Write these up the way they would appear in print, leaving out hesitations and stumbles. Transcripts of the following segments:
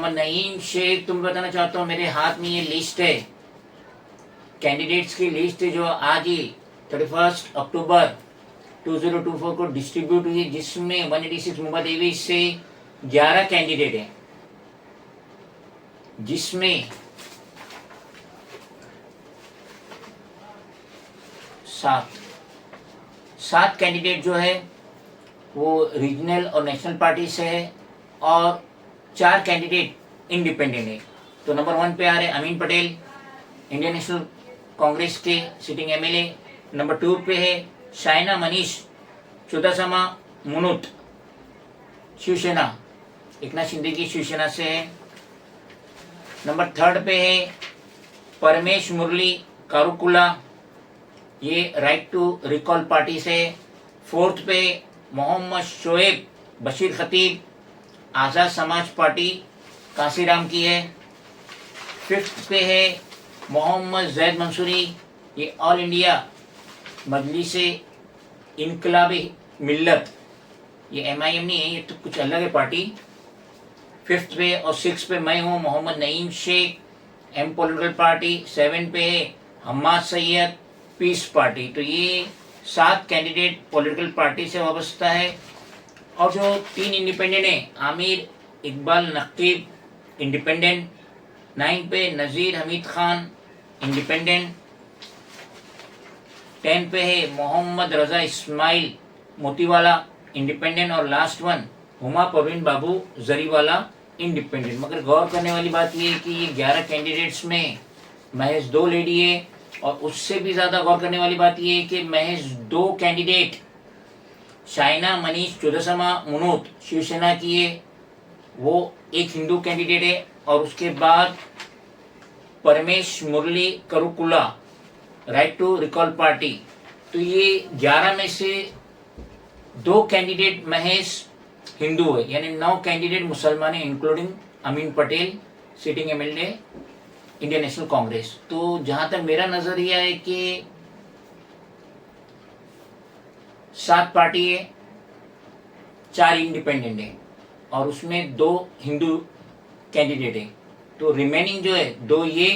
मोहम्मद नईम शेख। तुम बताना चाहता हूँ, मेरे हाथ में ये लिस्ट है, कैंडिडेट्स की लिस्ट जो आज ही 31 अक्टूबर 2024 को डिस्ट्रीब्यूट हुई, जिसमें 186 मुंबई देवी से 11 कैंडिडेट हैं, जिसमें सात कैंडिडेट जो है वो रीजनल और नेशनल पार्टी से है और 4 कैंडिडेट इंडिपेंडेंट है। तो नंबर 1 पे आ रहे अमीन पटेल, इंडियन नेशनल कांग्रेस के सिटिंग एमएलए। नंबर 2 पे है शाइना मनीष चुदासमा मुनुत, शिवसेना, एकनाथ शिंदे की शिवसेना से है। नंबर 3 पे है परमेश मुरली कारुकुला, ये राइट टू रिकॉल पार्टी से। 4th पे मोहम्मद शोएब बशीर खतीब, आज़ाद समाज पार्टी काशीराम की है। 5th पे है मोहम्मद जैद मंसूरी, ये ऑल इंडिया मजलिस इनकलाबी मिल्लत, ये एमआईएम नहीं है, ये तो कुछ अलग है पार्टी। 5th पे और 6th पे मैं हूँ Mohammad Naeem Shaikh, M political party. 7 पे है हम्माद सैयद, पीस पार्टी। तो ये 7 कैंडिडेट पॉलिटिकल पार्टी से वाबस्ता है और जो 3 इंडिपेंडेंट हैं, आमिर इकबाल नकीब इंडिपेंडेंट। 9 पे नज़ीर हमीद खान इंडिपेंडेंट। 10 पे है मोहम्मद रजा इस्माइल मोतीवाला इंडिपेंडेंट और लास्ट वन हुमा परवीन बाबू जरीवाला इंडिपेंडेंट। मगर गौर करने वाली बात ये है कि ये 11 कैंडिडेट्स में महज 2 लेडी है और उससे भी ज़्यादा गौर करने वाली बात ये है कि महज 2 कैंडिडेट शाइना मनीष चुदासमा मुनोत शिवसेना की है, वो एक हिंदू कैंडिडेट है। और उसके बाद परमेश मुरली करुकुला, राइट टू रिकॉल पार्टी। तो ये 11 में से 2 कैंडिडेट महज हिंदू है, यानी 9 कैंडिडेट मुसलमान है, including Amin Patel, sitting MLA Indian National Congress. तो जहां तक मेरा नजरिया है कि 7 पार्टी है, 4 इंडिपेंडेंट है और उसमें 2 हिंदू कैंडिडेट है। तो रिमेनिंग जो है 2 ये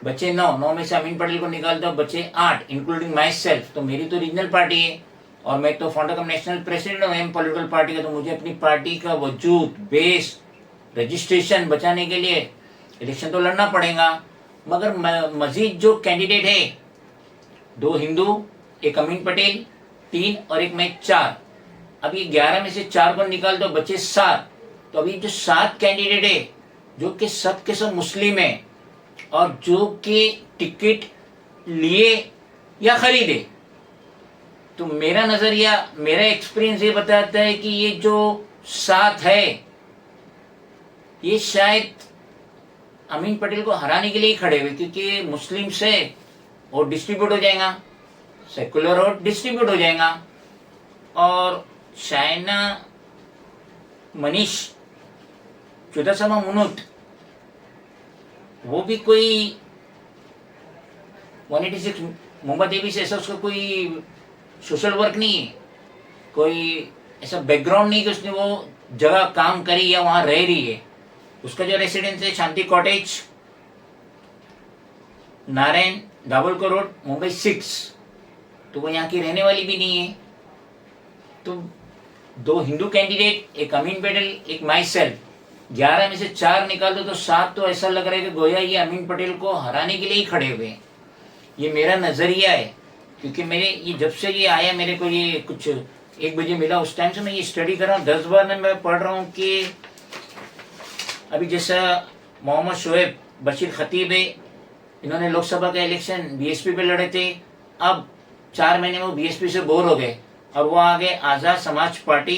बचे 9 में से अमीन पटेल को निकाल दो, बचे 8 इंक्लूडिंग माई सेल्फ। तो मेरी तो रीजनल पार्टी है और मैं तो फाउंडर कम नेशनल प्रेसिडेंट हूँ एम पॉलिटिकल पार्टी का। तो मुझे अपनी पार्टी का वजूद, बेस, रजिस्ट्रेशन बचाने के लिए इलेक्शन तो लड़ना पड़ेगा। मगर मजीद जो कैंडिडेट है, 2 हिंदू, एक अमीन पटेल, 3 और एक मैं, 4। अब ये 11 में से 4 को निकाल दो, बचे 7। तो अभी जो 7 कैंडिडेट है जो कि सब के सब मुस्लिम है और जो कि टिकट लिए या खरीदे, तो मेरा नजरिया, मेरा एक्सपीरियंस ये बताता है कि ये जो 7 है ये शायद अमीन पटेल को हराने के लिए ही खड़े हुए, क्योंकि मुस्लिम से वोट डिस्ट्रीब्यूट हो जाएगा, सेकुलर वोट डिस्ट्रीब्यूट हो जाएगा। और शाइना मनीष चुदासमा मुनुत, वो भी कोई 186 मुंबई देवी से ऐसा उसका कोई सोशल वर्क नहीं है, कोई ऐसा बैकग्राउंड नहीं कि उसने वो जगह काम करी या वहां रह रही है। उसका जो रेसिडेंस है शांति कॉटेज, नारायण दाभोलकर रोड, मुंबई 6। तो वो यहाँ की रहने वाली भी नहीं है। तो 2 हिंदू कैंडिडेट, एक अमीन पटेल, एक माई सेल्फ, 11 में से 4 निकाल दो तो 7। तो ऐसा लग रहा है कि गोया ये अमीन पटेल को हराने के लिए ही खड़े हुए हैं। ये मेरा नजरिया है, क्योंकि मेरे ये जब से ये आया, मेरे को ये कुछ 1 बजे मिला, उस टाइम से मैं ये स्टडी कर रहा हूँ। 10 बार मैं पढ़ रहा हूँ कि अभी जैसा मोहम्मद शोएब बशीर खतीब है, इन्होंने लोकसभा का इलेक्शन बीएसपी पे लड़े थे। अब 4 महीने में वो बीएसपी से बोर हो गए और वो आ गए आज़ाद समाज पार्टी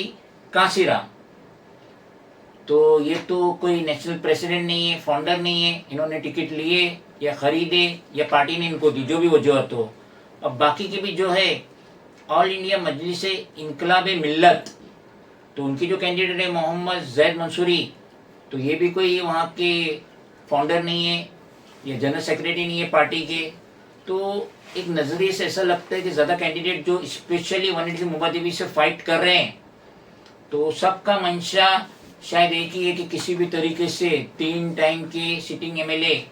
कांसीराम। तो ये तो कोई नेशनल प्रेसिडेंट नहीं है, फाउंडर नहीं है, इन्होंने टिकट लिए या खरीदे या पार्टी ने इनको दी, जो भी वजूहत हो। अब बाकी के भी जो है ऑल इंडिया मजलिस इनकलाबी मिल्लत, तो उनकी जो कैंडिडेट है मोहम्मद जैद मंसूरी, तो ये भी कोई वहाँ के फाउंडर नहीं है या जनरल सेक्रेटरी नहीं है पार्टी के। तो एक नज़रिए से ऐसा लगता है कि ज़्यादा कैंडिडेट जो स्पेशली 180 मुंबई देवी से फाइट कर रहे हैं, तो सबका मंशा शायद एक ही है कि किसी भी तरीके से 3 टाइम के सिटिंग एमएलए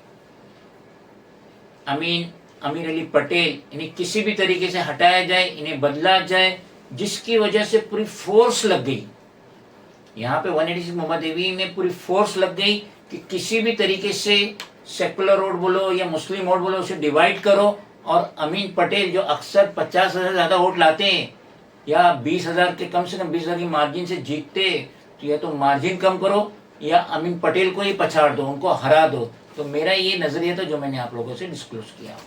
अमीर अली पटेल इन्हें किसी भी तरीके से हटाया जाए, इन्हें बदला जाए, जिसकी वजह से पूरी फोर्स लग गई। यहाँ पे 186 मोहम्मद अवी में पूरी फोर्स लग गई कि किसी भी तरीके से सेकुलर वोट बोलो या मुस्लिम वोट बोलो, उसे डिवाइड करो। और अमीन पटेल जो अक्सर 50,000 से ज़्यादा वोट लाते हैं या 20,000 के कम से कम 20,000 की मार्जिन से जीतते, तो या तो मार्जिन कम करो या अमीन पटेल को ही पछाड़ दो, उनको हरा दो। तो मेरा ये नज़रिया था जो मैंने आप लोगों से डिस्क्लोज किया।